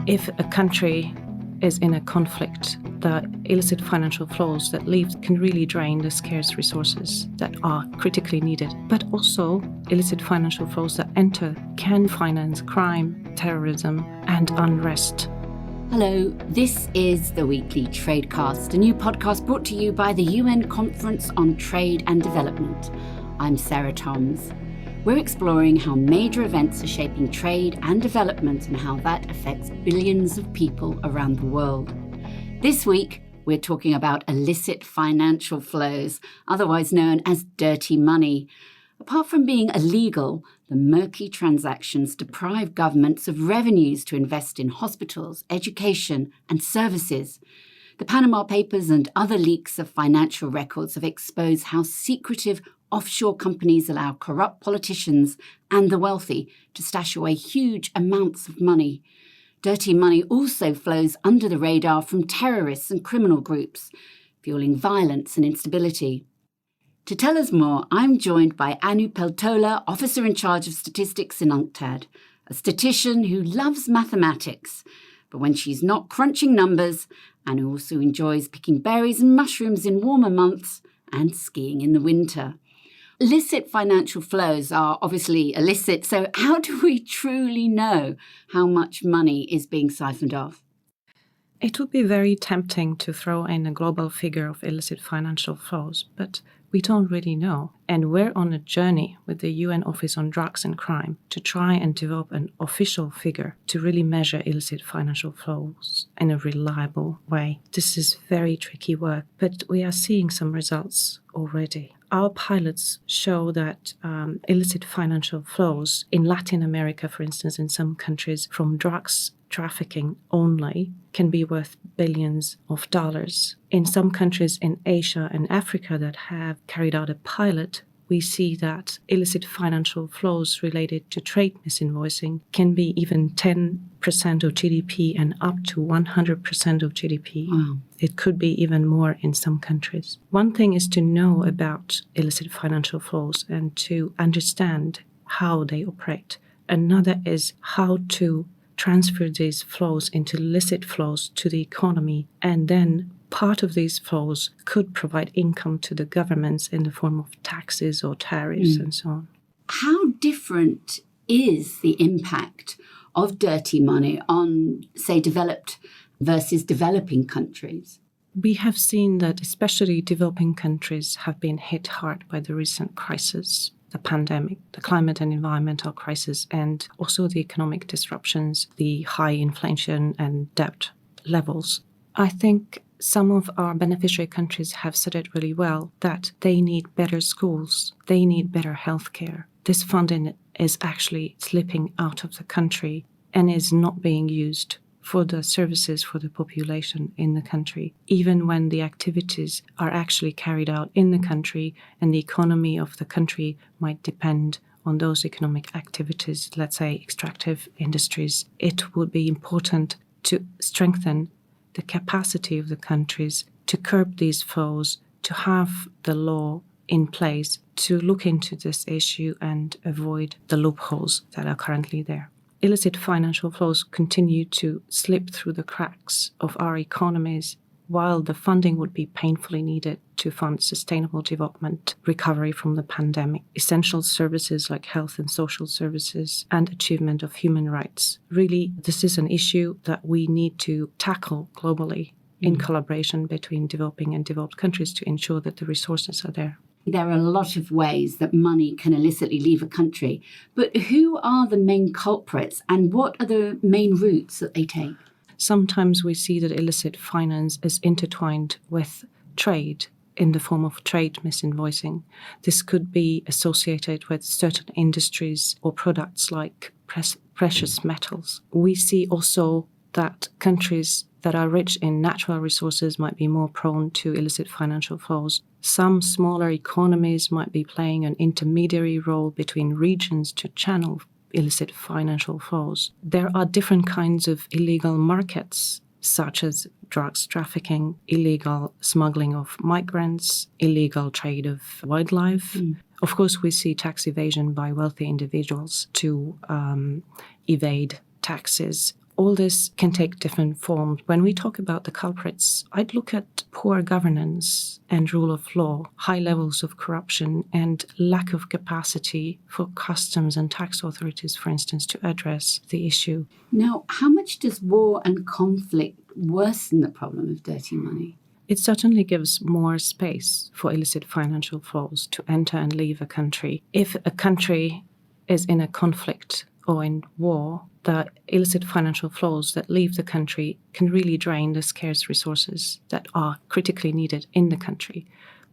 If a country is in a conflict, the illicit financial flows that leave can really drain the scarce resources that are critically needed. But also, illicit financial flows that enter can finance crime, terrorism, and unrest. Hello, this is the Weekly Tradecast, a new podcast brought to you by the UN Conference on Trade and Development. I'm Sarah Toms. We're exploring how major events are shaping trade and development and how that affects billions of people around the world. This week, we're talking about illicit financial flows, otherwise known as dirty money. Apart from being illegal, the murky transactions deprive governments of revenues to invest in hospitals, education, and services. The Panama Papers and other leaks of financial records have exposed how secretive offshore companies allow corrupt politicians and the wealthy to stash away huge amounts of money. Dirty money also flows under the radar from terrorists and criminal groups, fueling violence and instability. To tell us more, I'm joined by Peltola, Officer in Charge of Statistics in UNCTAD, a statistician who loves mathematics, but when she's not crunching numbers, and who also enjoys picking berries and mushrooms in warmer months and skiing in the winter. Illicit financial flows are obviously illicit, so how do we truly know how much money is being siphoned off? It would be very tempting to throw in a global figure of illicit financial flows, but we don't really know. And we're on a journey with the UN Office on Drugs and Crime to try and develop an official figure to really measure illicit financial flows in a reliable way. This is very tricky work, but we are seeing some results already. Our pilots show that illicit financial flows in Latin America, for instance, in some countries from drugs trafficking only can be worth billions of dollars. In some countries in Asia and Africa that have carried out a pilot, we see that illicit financial flows related to trade misinvoicing can be even 10% of GDP and up to 100% of GDP. Wow. It could be even more in some countries. One thing is to know about illicit financial flows and to understand how they operate. Another is how to transfer these flows into licit flows to the economy, and then part of these flows could provide income to the governments in the form of taxes or tariffs and so on. How different is the impact of dirty money on, say, developed versus developing countries? We have seen that especially developing countries have been hit hard by the recent crisis, the pandemic, the climate and environmental crisis, and also the economic disruptions, the high inflation and debt levels. I think some of our beneficiary countries have said it really well, that they need better schools, they need better healthcare. This funding is actually slipping out of the country and is not being used for the services for the population in the country, even when the activities are actually carried out in the country and the economy of the country might depend on those economic activities, let's say extractive industries. It would be important to strengthen the capacity of the countries to curb these flows, to have the law in place to look into this issue and avoid the loopholes that are currently there. Illicit financial flows continue to slip through the cracks of our economies, while the funding would be painfully needed to fund sustainable development, recovery from the pandemic, essential services like health and social services, and achievement of human rights. Really, this is an issue that we need to tackle globally in collaboration between developing and developed countries to ensure that the resources are there. There are a lot of ways that money can illicitly leave a country, but who are the main culprits and what are the main routes that they take? Sometimes we see that illicit finance is intertwined with trade in the form of trade misinvoicing. This could be associated with certain industries or products like precious metals. We see also that countries that are rich in natural resources might be more prone to illicit financial flows. Some smaller economies might be playing an intermediary role between regions to channel illicit financial flows. There are different kinds of illegal markets, such as drugs trafficking, illegal smuggling of migrants, illegal trade of wildlife. Of course, we see tax evasion by wealthy individuals to evade taxes all this can take different forms. When we talk about the culprits, I'd look at poor governance and rule of law, high levels of corruption, and lack of capacity for customs and tax authorities, for instance, to address the issue. Now, how much does war and conflict worsen the problem of dirty money? It certainly gives more space for illicit financial flows to enter and leave a country. If a country is in a conflict or in war, the illicit financial flows that leave the country can really drain the scarce resources that are critically needed in the country.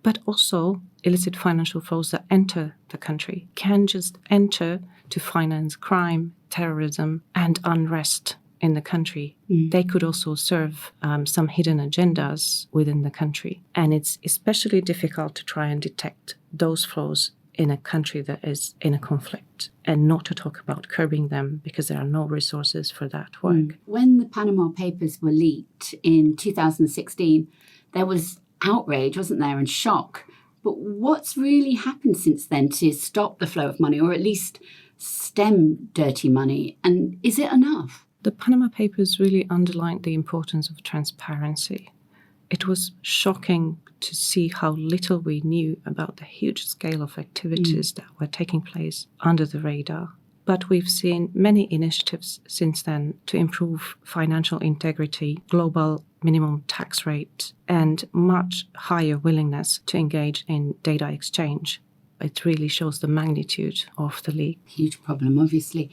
But also, illicit financial flows that enter the country can just enter to finance crime, terrorism, and unrest in the country. They could also serve some hidden agendas within the country. And it's especially difficult to try and detect those flows in a country that is in a conflict, and not to talk about curbing them because there are no resources for that work. When the Panama Papers were leaked in 2016, there was outrage, wasn't there, and shock. But what's really happened since then to stop the flow of money, or at least stem dirty money? And is it enough? The Panama Papers really underlined the importance of transparency. It was shocking to see how little we knew about the huge scale of activities that were taking place under the radar. But we've seen many initiatives since then to improve financial integrity, global minimum tax rate, and much higher willingness to engage in data exchange. It really shows the magnitude of the leak. Huge problem, obviously.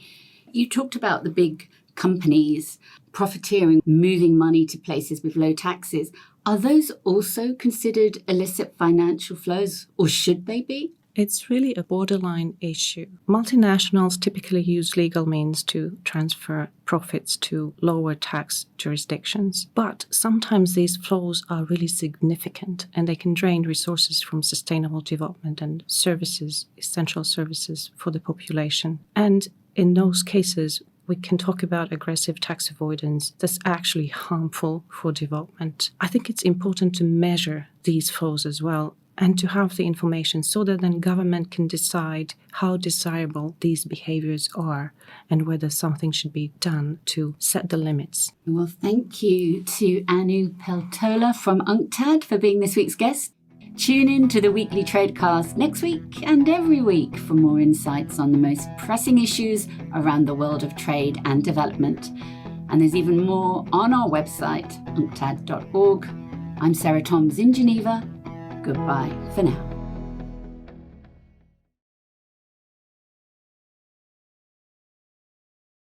You talked about the big companies profiteering, moving money to places with low taxes. Are those also considered illicit financial flows, or should they be? It's really a borderline issue. Multinationals typically use legal means to transfer profits to lower tax jurisdictions. But sometimes these flows are really significant and they can drain resources from sustainable development and services, essential services for the population. And in those cases, we can talk about aggressive tax avoidance that's actually harmful for development. I think it's important to measure these flows as well and to have the information so that then government can decide how desirable these behaviors are and whether something should be done to set the limits. Well, thank you to Anu Peltola from UNCTAD for being this week's guest. Tune in to the Weekly Tradecast next week and every week for more insights on the most pressing issues around the world of trade and development. And there's even more on our website, unctad.org. I'm Sarah Toms in Geneva. Goodbye for now.